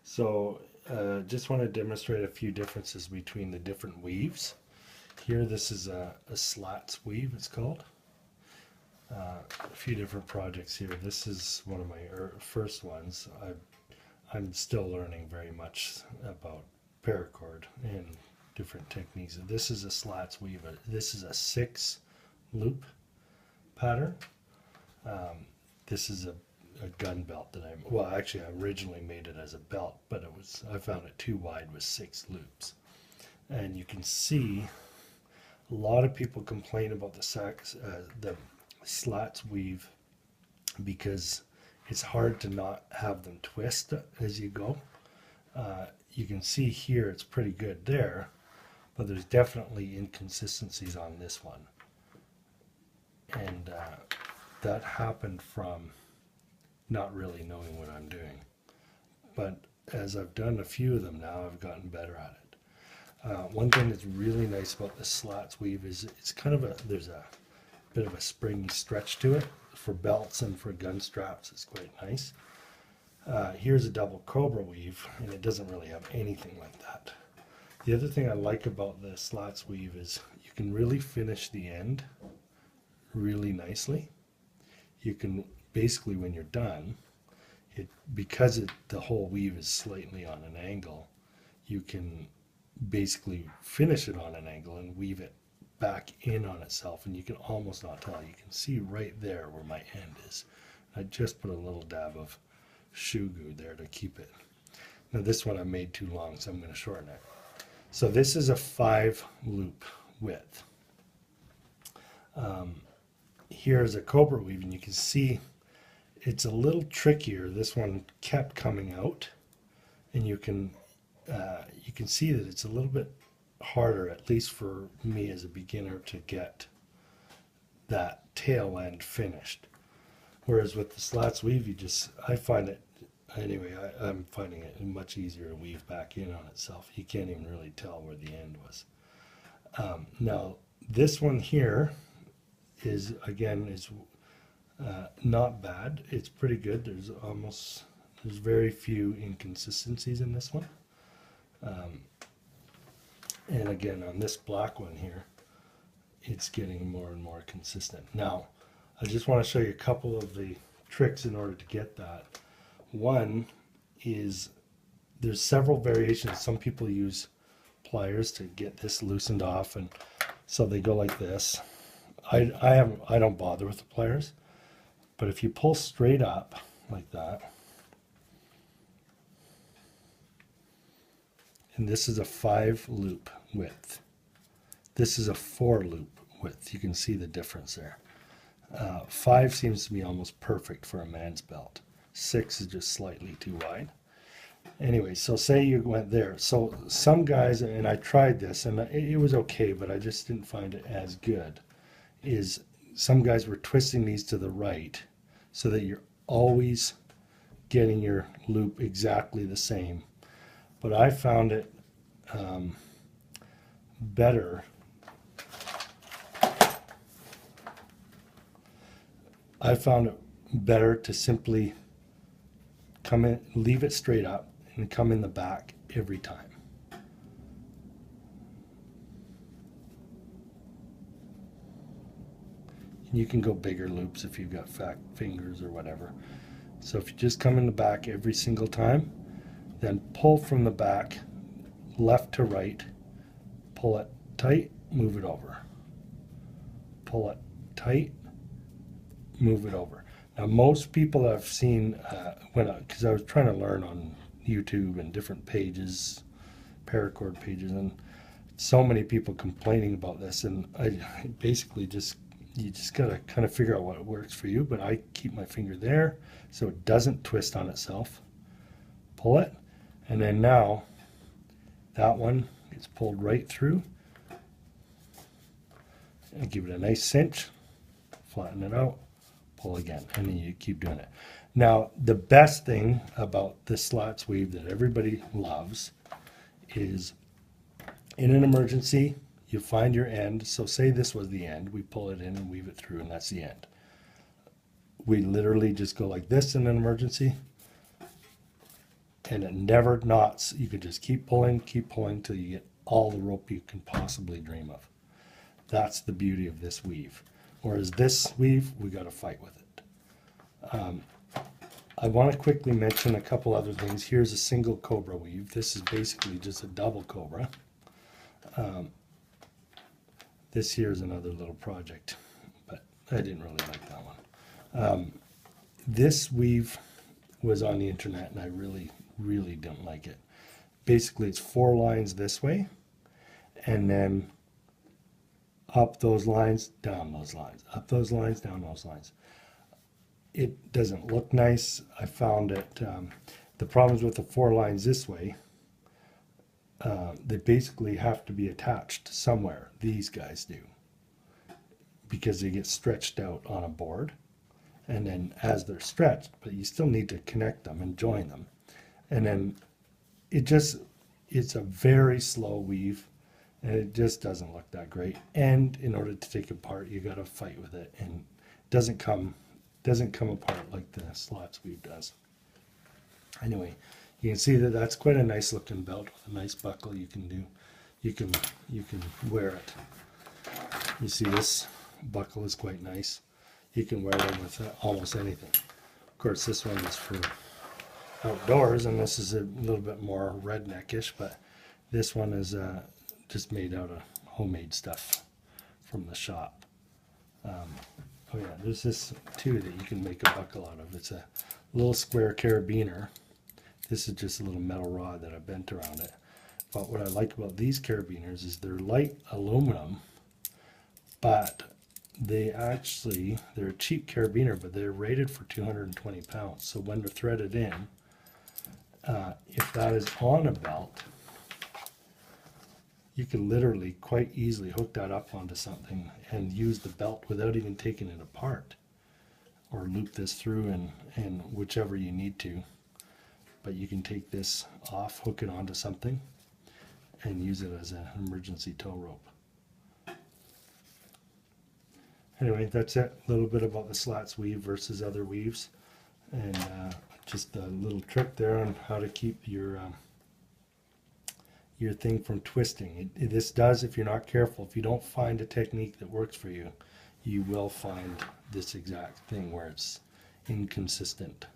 So just want to demonstrate a few differences between the different weaves. Here this is a Slatts weave, it's called. A few different projects here. This is one of my first ones. I'm still learning very much about paracord and different techniques. This is a Slatts weave. This is a 6 loop pattern. This is a gun belt that I originally made it as a belt, but I found it too wide with 6 loops. And you can see a lot of people complain about the Slatts weave because it's hard to not have them twist as you go. You can see here it's pretty good there, but there's definitely inconsistencies on this one. And that happened from not really knowing what I'm doing. But as I've done a few of them now, I've gotten better at it. One thing that's really nice about the Slatts weave is it's kind of there's a bit of a springy stretch to it. For belts and for gun straps, it's quite nice. Here's a double Cobra Weave, and it doesn't really have anything like that. The other thing I like about the Slatts weave is you can really finish the end really nicely. You can basically, when you're done, because the whole weave is slightly on an angle, you can basically finish it on an angle and weave it back in on itself, and you can almost not tell. You can see right there where my end is. I just put a little dab of shoe glue there to keep it. Now this one I made too long, so I'm going to shorten it. So this is a 5 loop width. Here's a Cobra Weave, and you can see it's a little trickier. This one kept coming out, and you can see that it's a little bit harder, at least for me as a beginner, to get that tail end finished. Whereas with the Slatts weave, I find it, anyway, I'm finding it much easier to weave back in on itself. You can't even really tell where the end was. Now, this one here is not bad. It's pretty good. There's very few inconsistencies in this one. And again, on this black one here, it's getting more and more consistent. Now, I just want to show you a couple of the tricks in order to get that. One is there's several variations. Some people use pliers to get this loosened off, and so they go like this. I don't bother with the pliers, but if you pull straight up like that, and this is a 5 loop width. This is a 4 loop width. You can see the difference there. 5 seems to be almost perfect for a man's belt. 6 is just slightly too wide. Anyway, so say you went there. So some guys, and I tried this, and it was okay, but I just didn't find it as good, is some guys were twisting these to the right so that you're always getting your loop exactly the same. But I found it better. I found it better to simply come in, leave it straight up, and come in the back every time. And you can go bigger loops if you've got fat fingers or whatever. So if you just come in the back every single time, then pull from the back, left to right, pull it tight, move it over. Pull it tight, move it over. Now most people I've seen, because I was trying to learn on YouTube and different pages, paracord pages, and so many people complaining about this, and I basically you just gotta kind of figure out what works for you. But I keep my finger there so it doesn't twist on itself. Pull it, and then now that one gets pulled right through, and give it a nice cinch, flatten it out, pull again, and then you keep doing it. Now the best thing about this Slatts weave that everybody loves is, in an emergency, you find your end. So say this was the end, we pull it in and weave it through, and that's the end. We literally just go like this in an emergency, and it never knots. You can just keep pulling till you get all the rope you can possibly dream of. That's the beauty of this weave. Whereas this weave, we got to fight with it. I want to quickly mention a couple other things. Here's a single Cobra weave. This is basically just a double Cobra. This here is another little project, but I didn't really like that one. This weave was on the internet, and I really didn't like it. Basically, it's 4 lines this way, and then up those lines, down those lines, up those lines, down those lines. It doesn't look nice. I found it, the problems with the 4 lines this way, they basically have to be attached somewhere. These guys do, because they get stretched out on a board, and then as they're stretched, but you still need to connect them and join them, and then it's a very slow weave, and it just doesn't look that great. And in order to take it apart, you got to fight with it, and it doesn't come apart like the Slatts weave does. Anyway, you can see that that's quite a nice looking belt with a nice buckle. You can wear it. You see this buckle is quite nice. You can wear them with almost anything. Of course, this one is for outdoors, and this is a little bit more redneckish, but this one is just made out of homemade stuff from the shop. Oh yeah, there's this too that you can make a buckle out of. It's a little square carabiner. This is just a little metal rod that I bent around it. But what I like about these carabiners is they're light aluminum, but they're a cheap carabiner, but they're rated for 220 pounds. So when they're threaded in, if that is on a belt, you can literally quite easily hook that up onto something and use the belt without even taking it apart, or loop this through and whichever you need to. But you can take this off, hook it onto something, and use it as an emergency tow rope. Anyway, that's it. A little bit about the Slatts weave versus other weaves, and just a little trick there on how to keep your thing from twisting. This does, if you're not careful, if you don't find a technique that works for you, you will find this exact thing where it's inconsistent.